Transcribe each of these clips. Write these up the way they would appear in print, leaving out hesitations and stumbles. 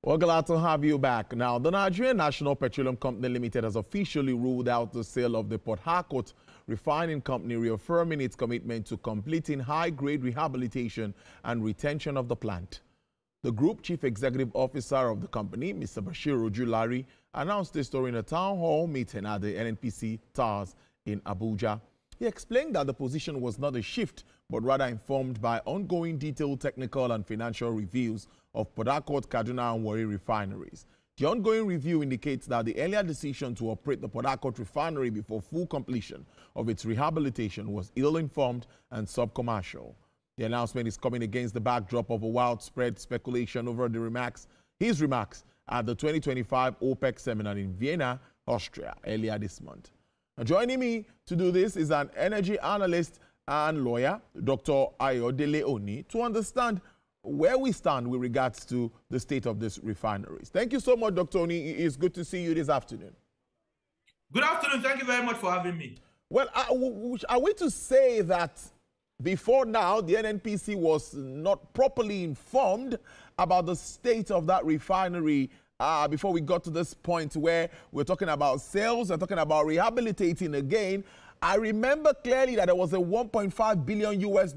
Well, glad to have you back. Now, the Nigerian National Petroleum Company Limited has officially ruled out the sale of the Port Harcourt Refining Company, reaffirming its commitment to completing high-grade rehabilitation and retention of the plant. The Group Chief Executive Officer of the company, Mr. Bashir Ojulari, announced this during a town hall meeting at the NNPC Towers in Abuja. He explained that the position was not a shift, but rather informed by ongoing detailed technical and financial reviews of Port Harcourt, Kaduna and Warri refineries. The ongoing review indicates that the earlier decision to operate the Port Harcourt Refinery before full completion of its rehabilitation was ill-informed and sub-commercial. The announcement is coming against the backdrop of a widespread speculation over his remarks at the 2025 OPEC seminar in Vienna, Austria, earlier this month. Now, joining me to do this is an energy analyst and lawyer, Dr. Ayodele Oni, to understand where we stand with regards to the state of these refineries. Thank you so much, Dr. Oni. It's good to see you this afternoon. Good afternoon. Thank you very much for having me. Well, are we to say that before now, the NNPC was not properly informed about the state of that refinery before we got to this point where we're talking about sales, we're talking about rehabilitating again? I remember clearly that there was a $1.5 billion US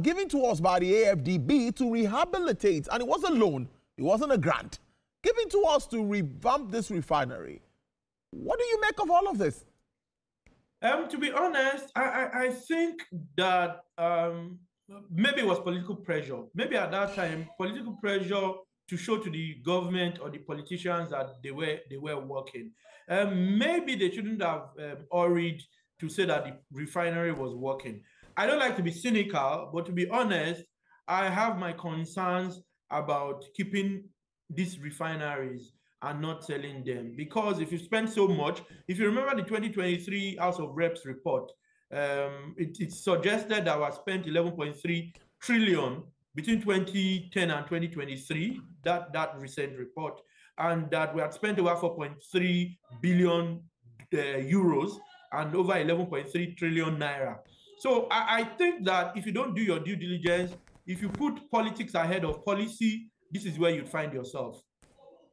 given to us by the AFDB to rehabilitate, and it was a loan, it wasn't a grant, given to us to revamp this refinery. What do you make of all of this? To be honest, I think that maybe it was political pressure. Maybe at that time, political pressure to show to the government or the politicians that they were working. Maybe they shouldn't have hurried to say that the refinery was working. I don't like to be cynical, but to be honest, I have my concerns about keeping these refineries and not selling them. Because if you spend so much, if you remember the 2023 House of Reps report, it suggested that we spent 11.3 trillion between 2010 and 2023, that recent report, and that we had spent over 4.3 billion euros and over 11.3 trillion naira. So I think that if you don't do your due diligence, if you put politics ahead of policy, this is where you'd find yourself,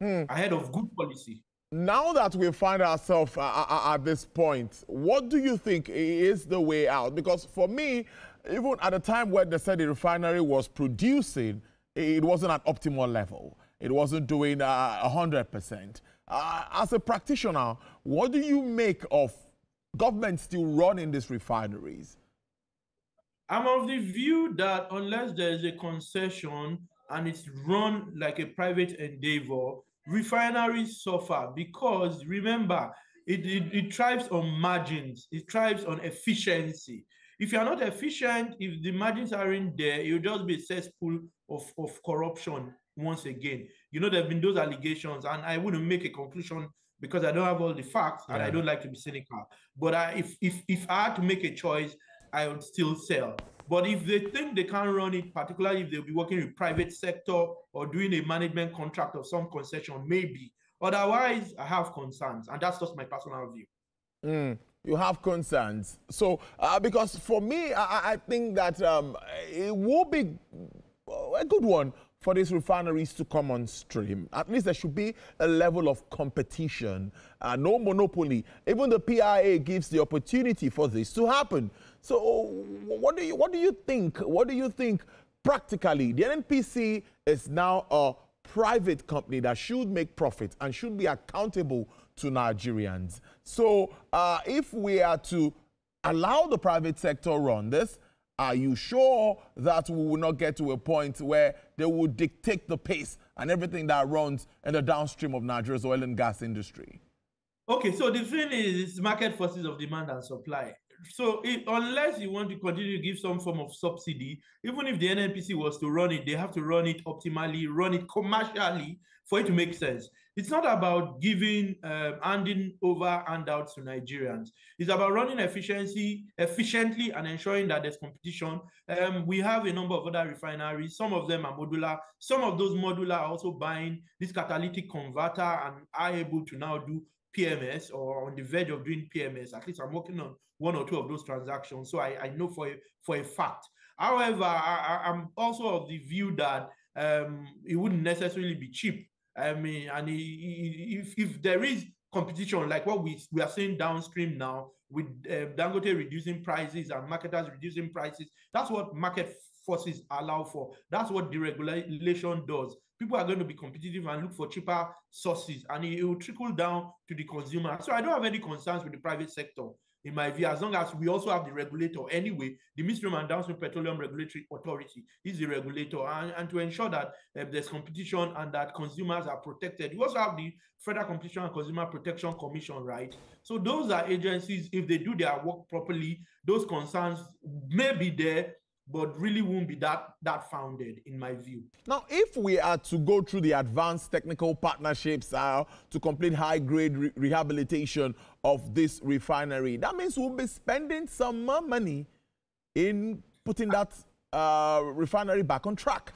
ahead of good policy. Now that we find ourselves at this point, what do you think is the way out? Because for me, even at the time when they said the refinery was producing, it wasn't at optimal level. It wasn't doing 100%. As a practitioner, what do you make of government still running these refineries? I'm of the view that unless there is a concession and it's run like a private endeavor, refineries suffer because, remember, it thrives on margins. It thrives on efficiency. If you're not efficient, if the margins aren't there, you'll just be a cesspool of corruption once again. You know, there have been those allegations, and I wouldn't make a conclusion because I don't have all the facts, and I don't like to be cynical. But if I had to make a choice, I would still sell. But if they think they can't run it, particularly if they'll be working with private sector or doing a management contract of some concession, maybe. Otherwise, I have concerns, and that's just my personal view. You have concerns. So, because for me, I think that it will be a good one for these refineries to come on stream. At least there should be a level of competition, no monopoly. Even the PIA gives the opportunity for this to happen. So what do you think? What do you think practically? The NNPC is now a private company that should make profit and should be accountable to Nigerians. So if we are to allow the private sector run this, are you sure that we will not get to a point where they will dictate the pace and everything that runs in the downstream of Nigeria's oil and gas industry? Okay, so the thing is market forces of demand and supply. So unless you want to continue to give some form of subsidy, even if the NNPC was to run it, they have to run it optimally, run it commercially for it to make sense. It's not about giving, handing over handouts to Nigerians. It's about running efficiently and ensuring that there's competition. We have a number of other refineries. Some of them are modular. Some of those modular are also buying this catalytic converter and are able to now do PMS or on the verge of doing PMS. At least I'm working on one or two of those transactions, so I know for a fact. However, I'm also of the view that it wouldn't necessarily be cheap. I mean, and if there is competition like what we are seeing downstream now with Dangote reducing prices and marketers reducing prices, that's what market forces allow for. That's what deregulation does. People are going to be competitive and look for cheaper sources, and it will trickle down to the consumer. So I don't have any concerns with the private sector, in my view, as long as we also have the regulator. Anyway, the Midstream and Downstream Petroleum Regulatory Authority is the regulator, and to ensure that there's competition and that consumers are protected. You also have the Federal Competition and Consumer Protection Commission, right? So those are agencies. If they do their work properly, those concerns may be there, but really won't be that founded, in my view. Now, if we are to go through the advanced technical partnerships to complete high-grade rehabilitation of this refinery, that means we'll be spending some more money in putting that refinery back on track.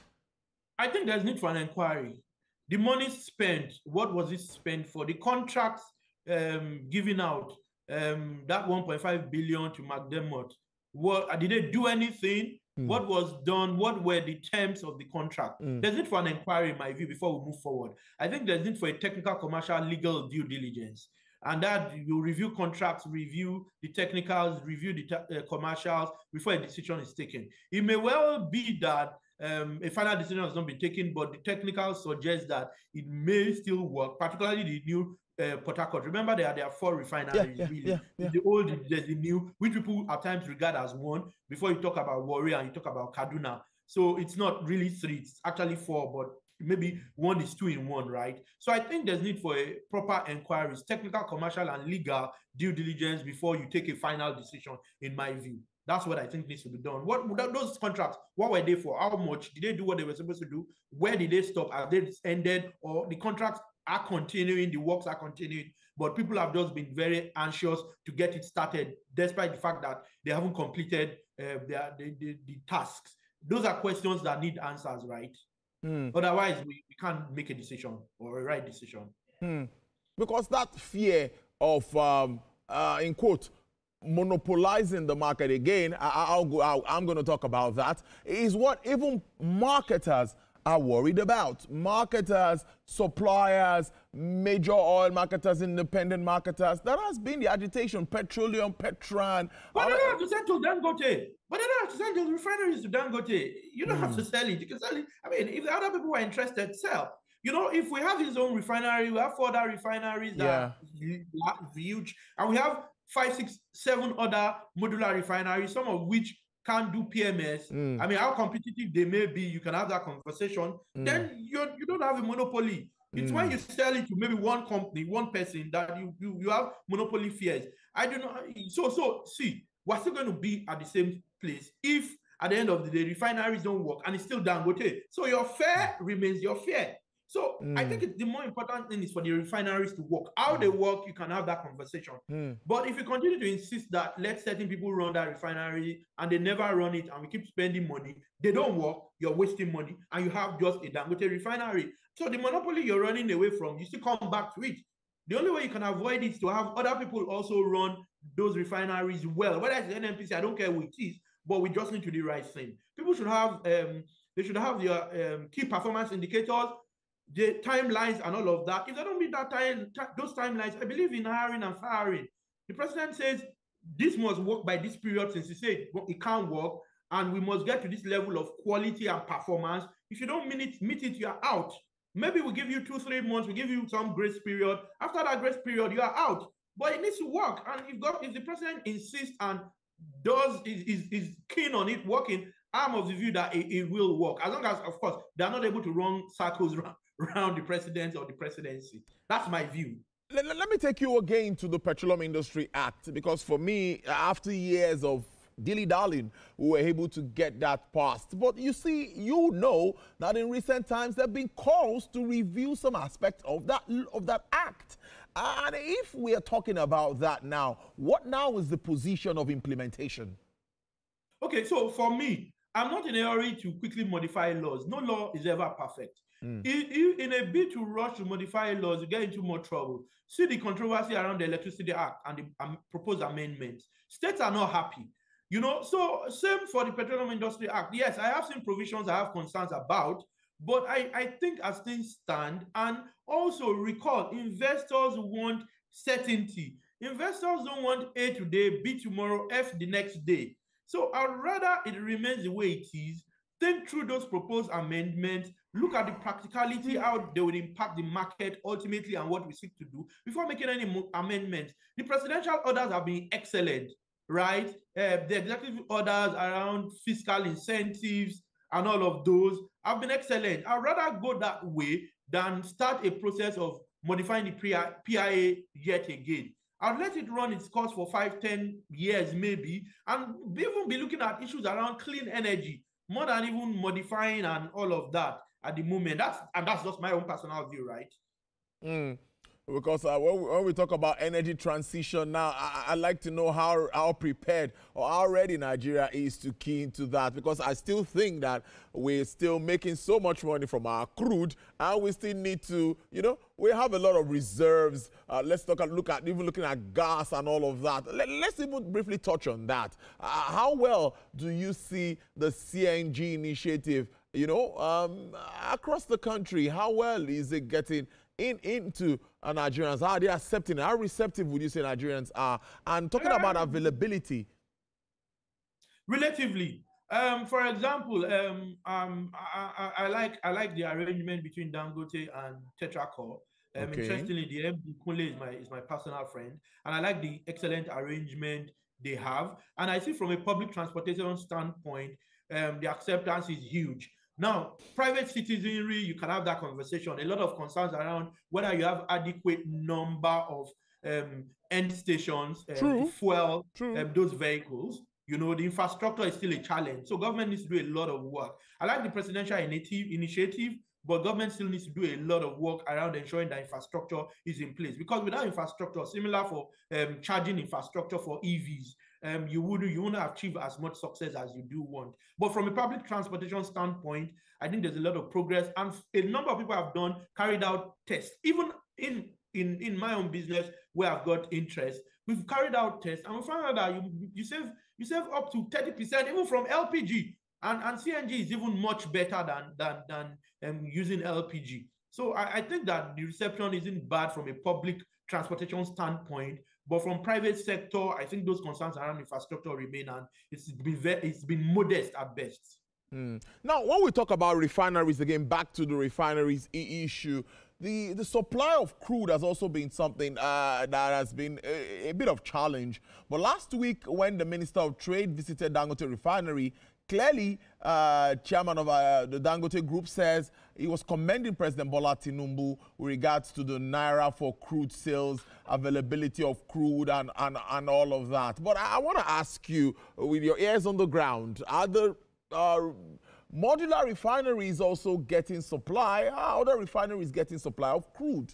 I think there's need for an inquiry. The money spent, what was it spent for? The contracts given out, that 1.5 billion to McDermott, what did they do anything? What was done? What were the terms of the contract? There's need for an inquiry, in my view, before we move forward. I think there's need for a technical, commercial, legal due diligence, and that you review contracts, review the technicals, review the commercials before a decision is taken. It may well be that a final decision has not been taken, but the technical suggests that it may still work, particularly the new Port Harcourt. Remember, there are 4 refineries, really. The old, there's the new, which people at times regard as one, before you talk about Warrior and you talk about Kaduna. So it's not really 3, it's actually 4, but maybe 1 is 2 in 1, right? So I think there's need for a proper inquiries, technical, commercial, and legal due diligence before you take a final decision, in my view. That's what I think needs to be done. What those contracts, what were they for? How much? Did they do what they were supposed to do? Where did they stop? Have they ended? Or the contracts are continuing, the works are continuing, but people have just been very anxious to get it started, despite the fact that they haven't completed the tasks. Those are questions that need answers, right? Otherwise, we can't make a decision or a right decision. Because that fear of, in quote, monopolizing the market again, I'm going to talk about that, is what even marketers are worried about. Marketers, suppliers, major oil marketers, independent marketers. That has been the agitation. Petroleum, Petran. But they don't have to send to Dangote. But they don't have to send the refineries to Dangote. You don't have to sell it. You can sell it. I mean, if the other people are interested, sell. You know, if we have his own refinery, we have 4 other refineries that are huge, and we have 5, 6, 7 other modular refineries, some of which can't do PMS. I mean, how competitive they may be, you can have that conversation. Then you don't have a monopoly. It's when you sell it to maybe one company, one person, that you have monopoly fears. I do not. So see, we're still going to be at the same place if at the end of the day refineries don't work and it's still Dangote. So your fare remains your fare. So I think the more important thing is for the refineries to work. How they work, you can have that conversation. But if you continue to insist that let certain people run that refinery and they never run it and we keep spending money, they don't work, you're wasting money, and you have just a Dangote refinery. So the monopoly you're running away from, you still come back to it. The only way you can avoid it is to have other people also run those refineries well. Whether it's NNPCL, I don't care who it is, but we just need to do the right thing. People should have, they should have their key performance indicators, the timelines and all of that. If they don't meet that those timelines, I believe in hiring and firing. The president says this must work by this period, since he said it can't work, and we must get to this level of quality and performance. If you don't meet it, you are out. Maybe we give you 2-3 months, we give you some grace period. After that grace period, you are out. But it needs to work. And if the president insists and is keen on it working, I'm of the view that it will work. As long as, of course, they're not able to run circles around the president or the presidency. That's my view. Let me take you again to the Petroleum Industry Act, because for me, after years of dilly-dallying, we were able to get that passed. But you see, you know that in recent times there have been calls to review some aspect of that act. And if we are talking about that now, what now is the position of implementation? Okay, so for me, I'm not in a hurry to quickly modify laws. No law is ever perfect. In a bid to rush to modify laws, you get into more trouble. See the controversy around the Electricity Act and the proposed amendments. States are not happy. You know, so same for the Petroleum Industry Act. Yes, I have seen provisions I have concerns about, But I think as things stand, and also recall, investors want certainty. Investors don't want A today, B tomorrow, F the next day. So I'd rather it remains the way it is. Think through those proposed amendments, look at the practicality, how they will impact the market ultimately and what we seek to do before making any amendments. The presidential orders have been excellent, right? The executive orders around fiscal incentives and all of those have been excellent. I'd rather go that way than start a process of modifying the PIA yet again. I'll let it run its course for 5-10 years maybe, and even be looking at issues around clean energy more than even modifying and all of that at the moment. That's just my own personal view, right? Because when we talk about energy transition now, I'd like to know how prepared or how ready Nigeria is to key into that, because I still think that we're still making so much money from our crude, and we still need to, we have a lot of reserves. Let's look at even looking at gas and all of that. Let's even briefly touch on that. How well do you see the CNG initiative, across the country? How well is it getting into Nigerians? How are they accepting it? How receptive would you say Nigerians are? And talking about availability. Relatively. For example, I like the arrangement between Dangote and Tetracor. Okay. Interestingly, the MD Kunle is my personal friend, and I like the excellent arrangement they have. And I see from a public transportation standpoint, the acceptance is huge. Now, private citizenry, you can have that conversation. A lot of concerns around whether you have adequate number of end stations to fuel those vehicles. The infrastructure is still a challenge. So government needs to do a lot of work. I like the presidential initiative, but government still needs to do a lot of work around ensuring that infrastructure is in place. Because without infrastructure, similar for charging infrastructure for EVs, you wouldn't achieve as much success as you do want. But from a public transportation standpoint, I think there's a lot of progress, and a number of people have carried out tests. Even in my own business where I've got interest, we've carried out tests, and we found out that you save up to 30% even from LPG, and CNG is even much better than using LPG. So I think that the reception isn't bad from a public transportation standpoint. But from private sector, I think those concerns around infrastructure remain, and it's been modest at best. Now, when we talk about refineries, again, back to the refineries issue, the supply of crude has also been something that has been a bit of challenge. But last week, when the Minister of Trade visited Dangote Refinery, clearly, chairman of the Dangote Group says he was commending President Bola Tinubu with regards to the Naira for crude sales, availability of crude, and all of that. But I want to ask you, with your ears on the ground, are the modular refineries also getting supply? How are other refineries getting supply of crude?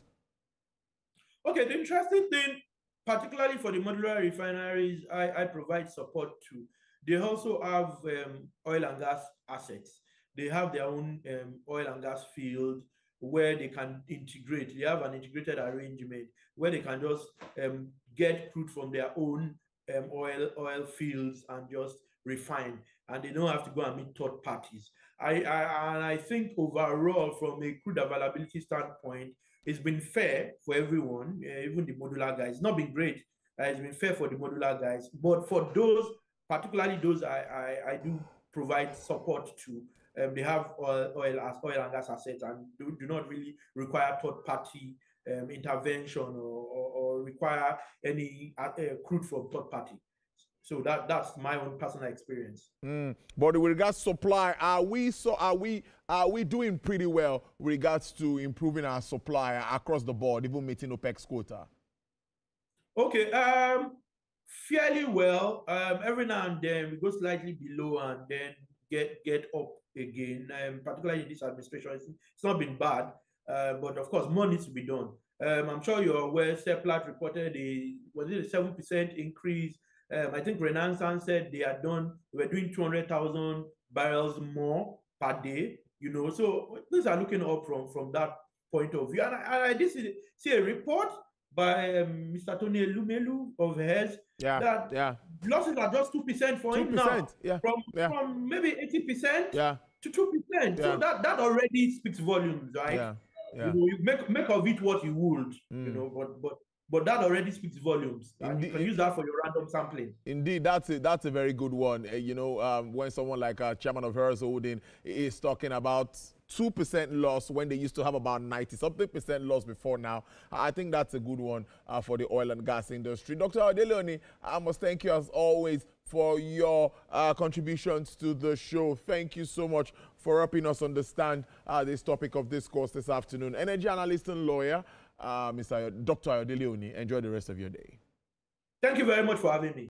Okay, the interesting thing, particularly for the modular refineries, I provide support to. They also have oil and gas assets. They have their own oil and gas field where they can integrate. They have an integrated arrangement where they can just get crude from their own oil fields and just refine, and they don't have to go and meet third parties. I think overall, from a crude availability standpoint, it's been fair for everyone, even the modular guys. It's not been great. It's been fair for the modular guys, but for those, particularly those I do provide support to, they have oil and gas assets and do not really require third-party intervention or require any crude from third party. So that's my own personal experience. But with regards to supply, are we doing pretty well with regards to improving our supply across the board, even meeting OPEC's quota? Okay, fairly well. Every now and then we go slightly below and then get up again. Particularly in this administration, it's not been bad, but of course more needs to be done. I'm sure you're aware. Seplat reported a 7% increase. I think Renaissance said they were doing 200,000 barrels more per day. So things are looking up from that point of view. And I did see a report by Mr. Tony Lumelu of HES that losses are just 2% for him now. From maybe 80%. Yeah. to 2%. So that already speaks volumes, right? Yeah. Yeah. You know, you make of it what you would, you know, but that already speaks volumes. And you can use that for your random sampling. Indeed, that's a very good one. You know, when someone like Chairman of Harris Holding is talking about 2% loss when they used to have about 90-something% loss before now, I think that's a good one for the oil and gas industry. Dr. Adeloni, I must thank you as always for your contributions to the show. Thank you so much for helping us understand this topic of discourse this afternoon. Energy analyst and lawyer, Dr. Adeloni, enjoy the rest of your day. Thank you very much for having me.